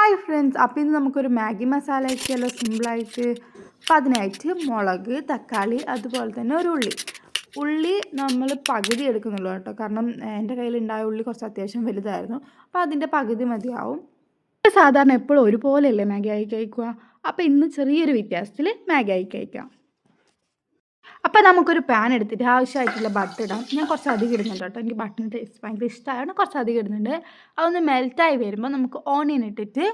Hi friends, അപ്പോൾ ഇന്ന് നമുക്കൊരു മാഗി മസാല ആക്കിയാലോ സിമ്പിളായിട്ട്. അപ്പോൾ അതിനായിട്ട് മുളക്, തക്കാളി, അതുപോലെ തന്നെ ഒരു ഉള്ളി നമ്മൾ പകുതി എടുക്കുന്നുള്ളൂ കേട്ടോ. കാരണം എൻ്റെ കയ്യിലുണ്ടായ ഉള്ളി കുറച്ച് അത്യാവശ്യം വലുതായിരുന്നു. അപ്പോൾ അതിൻ്റെ പകുതി മതിയാവും. സാധാരണ എപ്പോഴും ഒരുപോലെയല്ലേ മാഗി ആക്കി കഴിക്കുക. അപ്പോൾ ഇന്ന് ചെറിയൊരു വ്യത്യാസത്തിൽ മാഗി ആക്കി കഴിക്കാം. അപ്പോൾ നമുക്കൊരു പാൻ എടുത്തിട്ട് ആവശ്യമായിട്ടുള്ള ബട്ടർ ഇടാം. ഞാൻ കുറച്ച് അധികം ഇടുന്നുണ്ട് കേട്ടോ. എനിക്ക് ബട്ടറിൻ്റെ ടേസ്റ്റ് ഭയങ്കര ഇഷ്ടമായതുകൊണ്ട് കുറച്ച് അധികം ഇടുന്നുണ്ട്. അതൊന്ന് മെൽറ്റായി വരുമ്പോൾ നമുക്ക് ഓണിയൻ ഇട്ടിട്ട്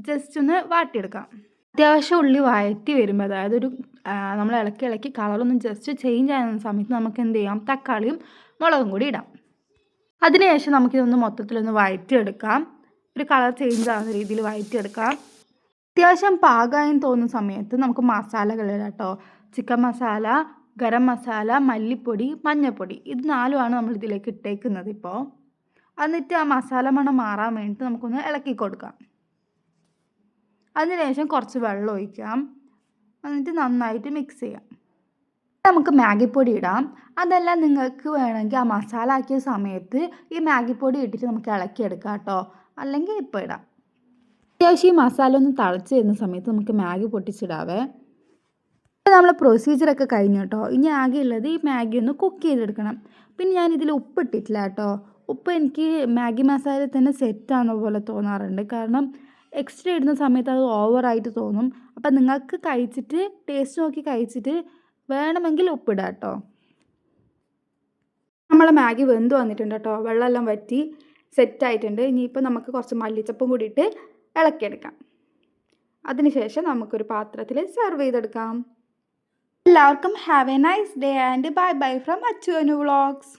ജസ്റ്റ് ഒന്ന് വാട്ടിയെടുക്കാം. അത്യാവശ്യം ഉള്ളി വഴറ്റി വരുമ്പോൾ, അതായത് നമ്മൾ ഇളക്കി കളറൊന്നും ജസ്റ്റ് ചേഞ്ച് ആകുന്ന സമയത്ത് നമുക്ക് എന്ത് ചെയ്യാം, തക്കാളിയും മുളകും കൂടി ഇടാം. അതിനുശേഷം നമുക്കിതൊന്ന് മൊത്തത്തിലൊന്ന് വഴറ്റിയെടുക്കാം. ഒരു കളർ ചേഞ്ച് ആകുന്ന രീതിയിൽ വഴറ്റിയെടുക്കാം. അത്യാവശ്യം പാകമായെന്ന് തോന്നുന്ന സമയത്ത് നമുക്ക് മസാലകൾ ഇടാം കേട്ടോ. ചിക്കൻ മസാല, ഗരം മസാല, മല്ലിപ്പൊടി, മഞ്ഞൾപ്പൊടി, ഇത് 4ആണ് നമ്മൾ ഇതിലേക്ക് ഇട്ടേക്കുന്നത് ഇപ്പോൾ. എന്നിട്ട് ആ മസാല മണം മാറാൻ വേണ്ടിയിട്ട് നമുക്കൊന്ന് ഇളക്കി കൊടുക്കാം. അതിനുശേഷം കുറച്ച് വെള്ളം ഒഴിക്കാം. എന്നിട്ട് നന്നായിട്ട് മിക്സ് ചെയ്യാം. നമുക്ക് മാഗിപ്പൊടി ഇടാം. അതെല്ലാം നിങ്ങൾക്ക് വേണമെങ്കിൽ ആ മസാല ആക്കിയ സമയത്ത് ഈ മാഗിപ്പൊടി ഇട്ടിട്ട് നമുക്ക് ഇളക്കിയെടുക്കാം കേട്ടോ. അല്ലെങ്കിൽ ഇപ്പോൾ ഇടാം. അത്യാവശ്യം ഈ മസാല ഒന്ന് തിളച്ച് വരുന്ന സമയത്ത് നമുക്ക് മാഗി പൊട്ടിച്ചിടാവേ. നമ്മൾ പ്രൊസീജിയറൊക്കെ കഴിഞ്ഞു കേട്ടോ. ഇനി ആകെ ഉള്ളത് ഈ മാഗി ഒന്ന് കുക്ക് ചെയ്തെടുക്കണം. പിന്നെ ഞാനിതിൽ ഉപ്പിട്ടിട്ടില്ല കേട്ടോ. ഉപ്പ് എനിക്ക് മാഗി മസാല തന്നെ സെറ്റാകുന്ന പോലെ തോന്നാറുണ്ട്. കാരണം എക്സ്ട്രാ ഇടുന്ന സമയത്ത് അത് ഓവറായിട്ട് തോന്നും. അപ്പം നിങ്ങൾക്ക് കഴിച്ചിട്ട് ടേസ്റ്റ് നോക്കി കഴിച്ചിട്ട് വേണമെങ്കിൽ ഉപ്പിടാം കേട്ടോ. നമ്മളെ മാഗി വെന്ത് വന്നിട്ടുണ്ട് കേട്ടോ. വെള്ളമെല്ലാം വറ്റി സെറ്റായിട്ടുണ്ട്. ഇനിയിപ്പോൾ നമുക്ക് കുറച്ച് മല്ലിച്ചപ്പും കൂടി ഇട്ട് ഇളക്കിയെടുക്കാം. അതിനുശേഷം നമുക്കൊരു പാത്രത്തിൽ സെർവ് ചെയ്തെടുക്കാം. എല്ലാവർക്കും have A nice day and bye bye from Achu Anu vlogs.